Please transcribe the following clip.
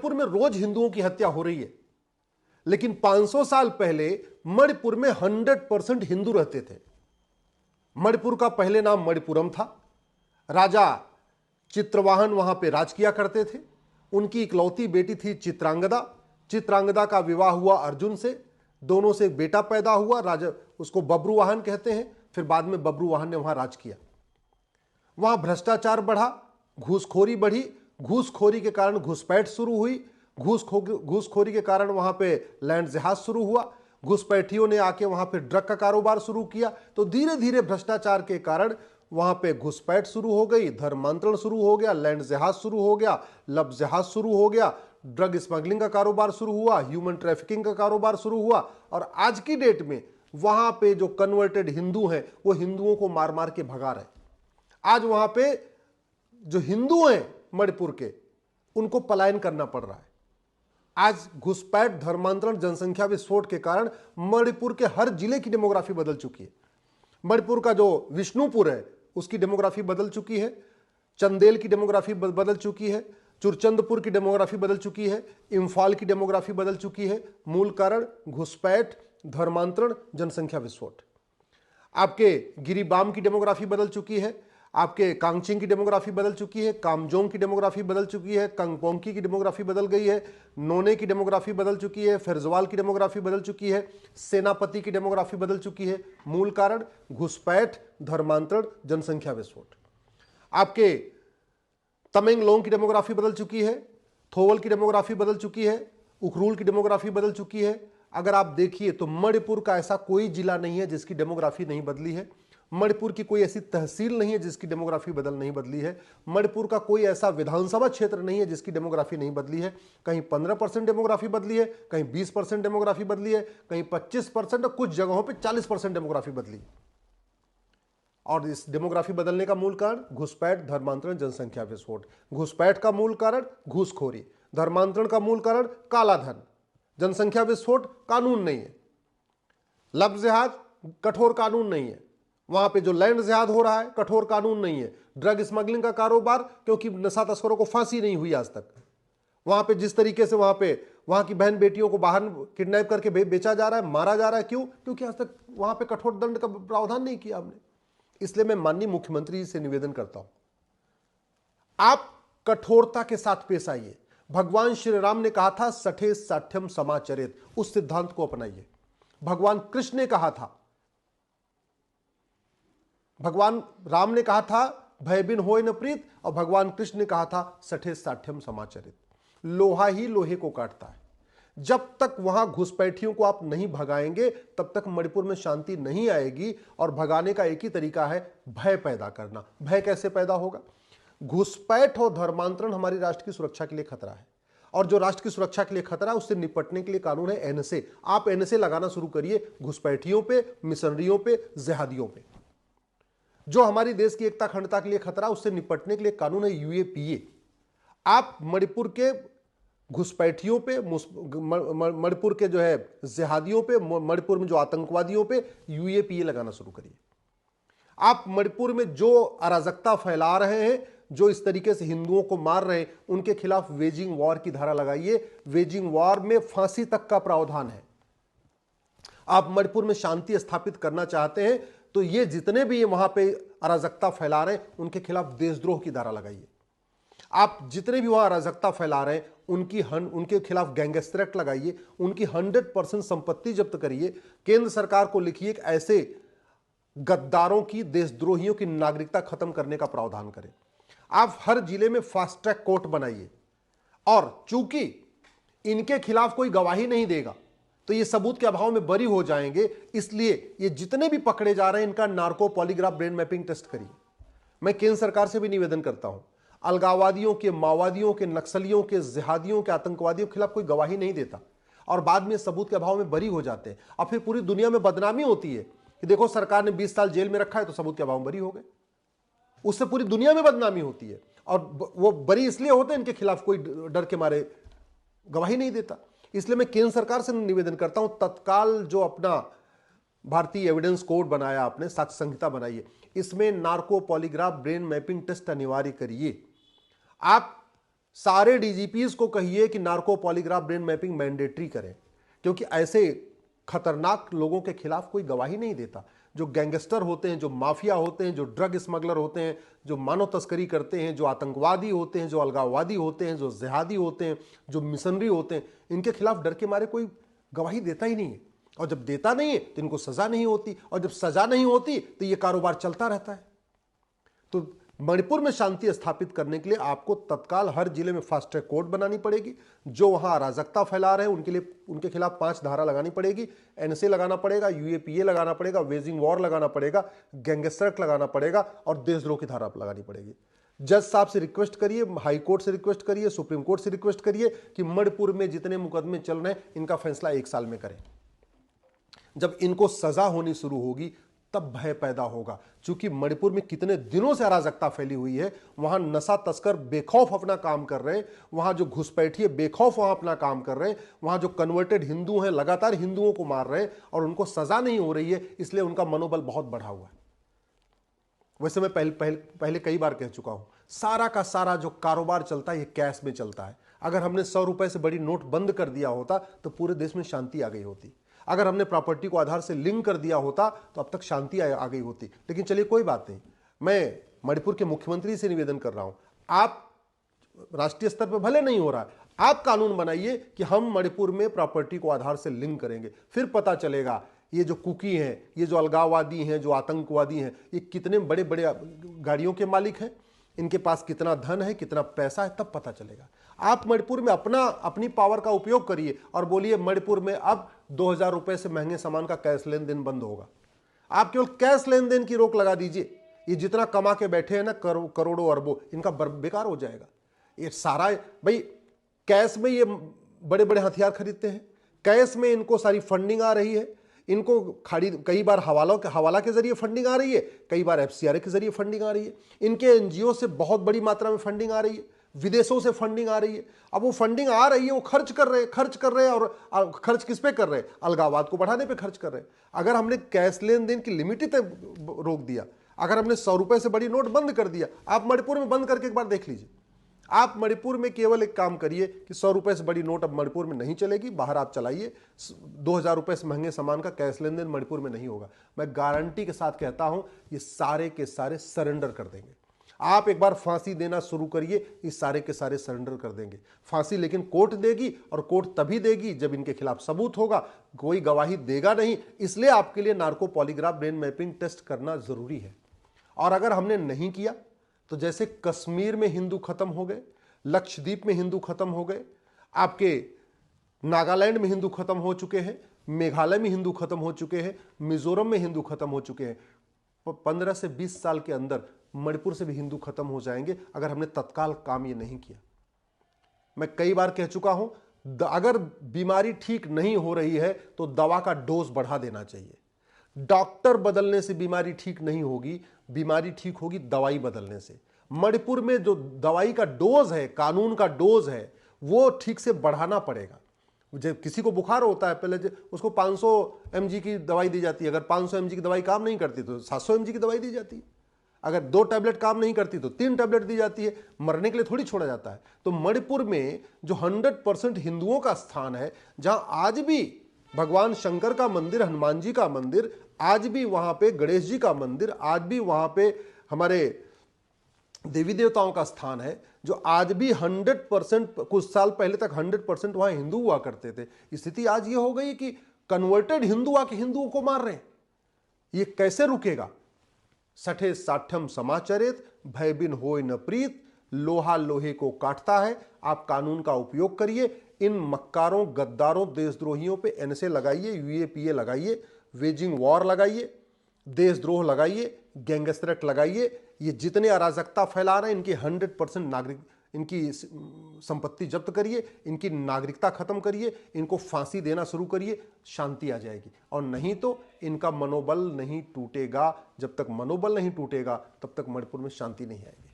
मणिपुर में रोज हिंदुओं की हत्या हो रही है, लेकिन 500 साल पहले मणिपुर में 100% हिंदू रहते थे। मणिपुर का पहले नाम मणिपुरम था। राजा चित्रवाहन वहां पे राज किया करते थे। उनकी इकलौती बेटी थी चित्रांगदा। चित्रांगदा का विवाह हुआ अर्जुन से। दोनों से एक बेटा पैदा हुआ, राजा उसको बब्रुवाहन कहते हैं। फिर बाद में बब्रुवाहन ने वहां राज किया। वहां भ्रष्टाचार बढ़ा, घूसखोरी बढ़ी। घूसखोरी के कारण घुसपैठ शुरू हुई। घूसखोरी के कारण वहां पे लैंड जिहाद शुरू हुआ। घुसपैठियों ने आके वहां पे ड्रग का कारोबार शुरू किया। तो धीरे धीरे भ्रष्टाचार के कारण वहां पे घुसपैठ शुरू हो गई, धर्मांतरण शुरू हो गया, लैंड जिहाद शुरू हो गया, लब जिहाद शुरू हो गया, ड्रग स्मगलिंग का कारोबार शुरू हुआ, ह्यूमन ट्रैफिकिंग का कारोबार शुरू हुआ। और आज की डेट में वहां पे जो कन्वर्टेड हिंदू हैं वो हिंदुओं को मार मार के भगा रहे। आज वहां पे जो हिंदू हैं मणिपुर के, उनको पलायन करना पड़ रहा है। आज घुसपैठ, धर्मांतरण, जनसंख्या विस्फोट के कारण मणिपुर के हर जिले की डेमोग्राफी बदल चुकी है। मणिपुर का जो विष्णुपुर है उसकी डेमोग्राफी बदल चुकी है। चंदेल की डेमोग्राफी बदल चुकी है। चुरचंदपुर की डेमोग्राफी बदल चुकी है। इंफाल की डेमोग्राफी बदल चुकी है। मूल कारण घुसपैठ, धर्मांतरण, जनसंख्या विस्फोट। आपके गिरिबाम की डेमोग्राफी बदल चुकी है। आपके कांगचिंग की डेमोग्राफी बदल चुकी है। कामजोंग की डेमोग्राफी बदल चुकी है। कंगपोंकी की डेमोग्राफी बदल गई है। नोने की डेमोग्राफी बदल चुकी है। फिरजवाल की डेमोग्राफी बदल चुकी है। सेनापति की डेमोग्राफी बदल चुकी है। मूल कारण घुसपैठ, धर्मांतरण, जनसंख्या विस्फोट। आपके तमेंगलोंग की डेमोग्राफी बदल चुकी है। थोवल की डेमोग्राफी बदल चुकी है। उखरूल की डेमोग्राफी बदल चुकी है। अगर आप देखिए तो मणिपुर का ऐसा कोई जिला नहीं है जिसकी डेमोग्राफी नहीं बदली है। मणिपुर की कोई ऐसी तहसील नहीं है जिसकी डेमोग्राफी नहीं बदली है। मणिपुर का कोई ऐसा विधानसभा क्षेत्र नहीं है जिसकी डेमोग्राफी नहीं बदली है। कहीं 15% डेमोग्राफी बदली है, कहीं 20% डेमोग्राफी बदली है, कहीं 25% और कुछ जगहों पे 40% डेमोग्राफी बदली है। और इस डेमोग्राफी बदलने का मूल कारण घुसपैठ, धर्मांतरण, जनसंख्या विस्फोट। घुसपैठ का मूल कारण घूसखोरी, धर्मांतरण का मूल कारण काला धन, जनसंख्या विस्फोट कानून नहीं है, लब जिहाद कठोर कानून नहीं है, वहां पे जो लैंड जिहाद हो रहा है कठोर कानून नहीं है, ड्रग स्मगलिंग का कारोबार, क्योंकि नशा तस्करों को फांसी नहीं हुई आज तक। वहां पे जिस तरीके से वहां की बहन बेटियों को बाहर किडनैप करके बेचा जा रहा है, मारा जा रहा है, क्यों? क्योंकि आज तक वहां पे कठोर दंड का प्रावधान नहीं किया हमने। इसलिए मैं माननीय मुख्यमंत्री जी से निवेदन करता हूं, आप कठोरता के साथ पेश आइए। भगवान श्री राम ने कहा था सठे साठ्यम समाचरित, उस सिद्धांत को अपनाइए। भगवान कृष्ण ने कहा था, भगवान राम ने कहा था भय बिन होय न प्रीत, और भगवान कृष्ण ने कहा था सठे साठ्यम समाचरित। लोहा ही लोहे को काटता है। जब तक वहां घुसपैठियों को आप नहीं भगाएंगे तब तक मणिपुर में शांति नहीं आएगी। और भगाने का एक ही तरीका है, भय पैदा करना। भय कैसे पैदा होगा? घुसपैठ और धर्मांतरण हमारी राष्ट्र की सुरक्षा के लिए खतरा है, और जो राष्ट्र की सुरक्षा के लिए खतरा है उससे निपटने के लिए कानून है एनएसए। आप एनएसए लगाना शुरू करिए घुसपैठियों पे, मिशनरियों पे, जिहादियों पे। जो हमारी देश की एकता अखंडता के लिए खतरा, उससे निपटने के लिए कानून है यूएपीए। आप मणिपुर के घुसपैठियों पे, मणिपुर के जो है जिहादियों पे, मणिपुर में जो आतंकवादियों पे यूएपीए लगाना शुरू करिए। आप मणिपुर में जो अराजकता फैला रहे हैं, जो इस तरीके से हिंदुओं को मार रहे हैं, उनके खिलाफ वेजिंग वॉर की धारा लगाइए। वेजिंग वॉर में फांसी तक का प्रावधान है। आप मणिपुर में शांति स्थापित करना चाहते हैं तो ये जितने भी वहां पे अराजकता फैला रहे हैं उनके खिलाफ देशद्रोह की धारा लगाइए। आप जितने भी वहां अराजकता फैला रहे हैं उनके खिलाफ गैंगस्टर एक्ट लगाइए। उनकी 100% संपत्ति जब्त करिए। केंद्र सरकार को लिखिए कि ऐसे गद्दारों की, देशद्रोहियों की नागरिकता खत्म करने का प्रावधान करें। आप हर जिले में फास्ट ट्रैक कोर्ट बनाइए। और चूंकि इनके खिलाफ कोई गवाही नहीं देगा तो ये सबूत के अभाव में बरी हो जाएंगे, इसलिए ये जितने भी पकड़े जा रहे हैं इनका narco polygraph brain mapping test करिए। मैं केंद्र सरकार से भी निवेदन करता हूं, अलगाववादियों के, माओवादियों के, नक्सलियों के, जिहादियों के, आतंकवादियों के खिलाफ कोई गवाही नहीं देता और बाद में सबूत के अभाव में बरी हो जाते हैं। और फिर पूरी दुनिया में बदनामी होती है कि देखो सरकार ने 20 साल जेल में रखा है तो सबूत के अभाव में बरी हो गए। उससे पूरी दुनिया में बदनामी होती है और वो बरी इसलिए होते हैं इनके खिलाफ कोई डर के मारे गवाही नहीं देता। इसलिए मैं केंद्र सरकार से निवेदन करता हूं, तत्काल जो अपना भारतीय एविडेंस कोड बनाया आपने, साक्ष्य संहिता बनाइए, इसमें narco polygraph brain mapping test अनिवार्य करिए। आप सारे डीजीपीज को कहिए कि narco polygraph brain mapping mandatory करें, क्योंकि ऐसे खतरनाक लोगों के खिलाफ कोई गवाही नहीं देता। जो गैंगस्टर होते हैं, जो माफिया होते हैं, जो ड्रग स्मगलर होते हैं, जो मानव तस्करी करते हैं, जो आतंकवादी होते हैं, जो अलगाववादी होते हैं, जो जिहादी होते हैं, जो मिशनरी होते हैं, इनके खिलाफ डर के मारे कोई गवाही देता ही नहीं है। और जब देता नहीं है तो इनको सजा नहीं होती, और जब सजा नहीं होती तो ये कारोबार चलता रहता है। तो मणिपुर में शांति स्थापित करने के लिए आपको तत्काल हर जिले में फास्ट ट्रैक कोर्ट बनानी पड़ेगी। जो वहां अराजकता फैला रहे हैं उनके लिए, उनके खिलाफ 5 धारा लगानी पड़ेगी, एनएसए लगाना पड़ेगा, यूएपीए लगाना पड़ेगा, वेजिंग वॉर लगाना पड़ेगा, गैंगस्टर एक्ट लगाना पड़ेगा और देशद्रोह की धारा लगानी पड़ेगी। जज साहब से रिक्वेस्ट करिए, हाई कोर्ट से रिक्वेस्ट करिए, सुप्रीम कोर्ट से रिक्वेस्ट करिए कि मणिपुर में जितने मुकदमे चल रहे हैं इनका फैसला 1 साल में करें। जब इनको सजा होनी शुरू होगी तब भय पैदा होगा। क्योंकि मणिपुर में कितने दिनों से अराजकता फैली हुई है, वहां नशा तस्कर बेखौफ अपना काम कर रहे हैं, वहां जो घुसपैठिए बेखौफ वहां अपना काम कर रहे हैं, वहां जो कन्वर्टेड हिंदू हैं लगातार हिंदुओं को मार रहे हैं और उनको सजा नहीं हो रही है, इसलिए उनका मनोबल बहुत बढ़ा हुआ है। वैसे मैं पहले कई बार कह चुका हूं, सारा का सारा जो कारोबार चलता है ये कैश में चलता है। अगर हमने 100 रुपए से बड़ी नोट बंद कर दिया होता तो पूरे देश में शांति आ गई होती। अगर हमने प्रॉपर्टी को आधार से लिंक कर दिया होता तो अब तक शांति आ गई होती। लेकिन चलिए कोई बात नहीं, मैं मणिपुर के मुख्यमंत्री से निवेदन कर रहा हूं, आप राष्ट्रीय स्तर पर भले नहीं हो रहा है, आप कानून बनाइए कि हम मणिपुर में प्रॉपर्टी को आधार से लिंक करेंगे। फिर पता चलेगा ये जो कुकी हैं, ये जो अलगाववादी हैं, जो आतंकवादी हैं, ये कितने बड़े बड़े गाड़ियों के मालिक हैं, इनके पास कितना धन है, कितना पैसा है, तब पता चलेगा। आप मणिपुर में अपनी पावर का उपयोग करिए और बोलिए मणिपुर में अब 2000 रुपए से महंगे सामान का कैश लेन देन बंद होगा। आप केवल कैश लेन देन की रोक लगा दीजिए। ये जितना कमा के बैठे हैं ना, करोड़ों अरबों, इनका बेकार हो जाएगा। ये सारा भाई कैश में ये बड़े बड़े हथियार खरीदते हैं, कैश में इनको सारी फंडिंग आ रही है, इनको कई बार हवाला के जरिए फंडिंग आ रही है, कई बार एफसीआरए के जरिए फंडिंग आ रही है, इनके एनजीओ से बहुत बड़ी मात्रा में फंडिंग आ रही है, विदेशों से फंडिंग आ रही है। अब वो फंडिंग आ रही है, वो खर्च कर रहे हैं और खर्च किस पे कर रहे हैं? अलगाववाद को बढ़ाने पे खर्च कर रहे हैं। अगर हमने कैश लेन देन की लिमिट ही रोक दिया, अगर हमने 100 रुपए से बड़ी नोट बंद कर दिया, आप मणिपुर में बंद करके एक बार देख लीजिए। आप मणिपुर में केवल एक काम करिए कि 100 रुपए से बड़ी नोट अब मणिपुर में नहीं चलेगी, बाहर आप चलाइए। 2000 रुपए से महंगे सामान का कैश लेन देन मणिपुर में नहीं होगा। मैं गारंटी के साथ कहता हूं, ये सारे के सारे सरेंडर कर देंगे। आप एक बार फांसी देना शुरू करिए, ये सारे के सारे सरेंडर कर देंगे। फांसी लेकिन कोर्ट देगी, और कोर्ट तभी देगी जब इनके खिलाफ सबूत होगा। कोई गवाही देगा नहीं, इसलिए आपके लिए narco polygraph brain mapping test करना जरूरी है। और अगर हमने नहीं किया तो जैसे कश्मीर में हिंदू खत्म हो गए, लक्षद्वीप में हिंदू खत्म हो गए, आपके नागालैंड में हिंदू खत्म हो चुके हैं, मेघालय में हिंदू खत्म हो चुके हैं, मिजोरम में हिंदू खत्म हो चुके हैं, 15 से 20 साल के अंदर मणिपुर से भी हिंदू खत्म हो जाएंगे अगर हमने तत्काल काम ये नहीं किया। मैं कई बार कह चुका हूं, अगर बीमारी ठीक नहीं हो रही है तो दवा का डोज बढ़ा देना चाहिए। डॉक्टर बदलने से बीमारी ठीक नहीं होगी, बीमारी ठीक होगी दवाई बदलने से। मणिपुर में जो दवाई का डोज है, कानून का डोज है, वो ठीक से बढ़ाना पड़ेगा। जब किसी को बुखार होता है, पहले उसको 500 mg की दवाई दी जाती है। अगर 500 mg की दवाई काम नहीं करती तो 700 mg की दवाई दी जाती है। अगर 2 टैबलेट काम नहीं करती तो 3 टैबलेट दी जाती है। मरने के लिए थोड़ी छोड़ा जाता है। तो मणिपुर में जो 100% हिंदुओं का स्थान है, जहां आज भी भगवान शंकर का मंदिर, हनुमान जी का मंदिर, आज भी वहां पे गणेश जी का मंदिर, आज भी वहां पे हमारे देवी देवताओं का स्थान है, जो आज भी 100%, कुछ साल पहले तक 100% वहां हिंदू हुआ करते थे। स्थिति आज ये हो गई कि कन्वर्टेड हिंदू आके हिंदुओं को मार रहे हैं। ये कैसे रुकेगा? सठे साठम समाचरित, भय बिन होय न प्रीत, लोहा लोहे को काटता है। आप कानून का उपयोग करिए, इन मक्कारों, गद्दारों, देशद्रोहियों पे एनएसए लगाइए, यूएपीए लगाइए, वेजिंग वॉर लगाइए, देशद्रोह लगाइए, गैंगस्टर एक्ट लगाइए। ये जितने अराजकता फैला रहे हैं, इनकी 100% नागरिक, इनकी संपत्ति जब्त करिए, इनकी नागरिकता खत्म करिए, इनको फांसी देना शुरू करिए, शांति आ जाएगी। और नहीं तो इनका मनोबल नहीं टूटेगा। जब तक मनोबल नहीं टूटेगा तब तक मणिपुर में शांति नहीं आएगी।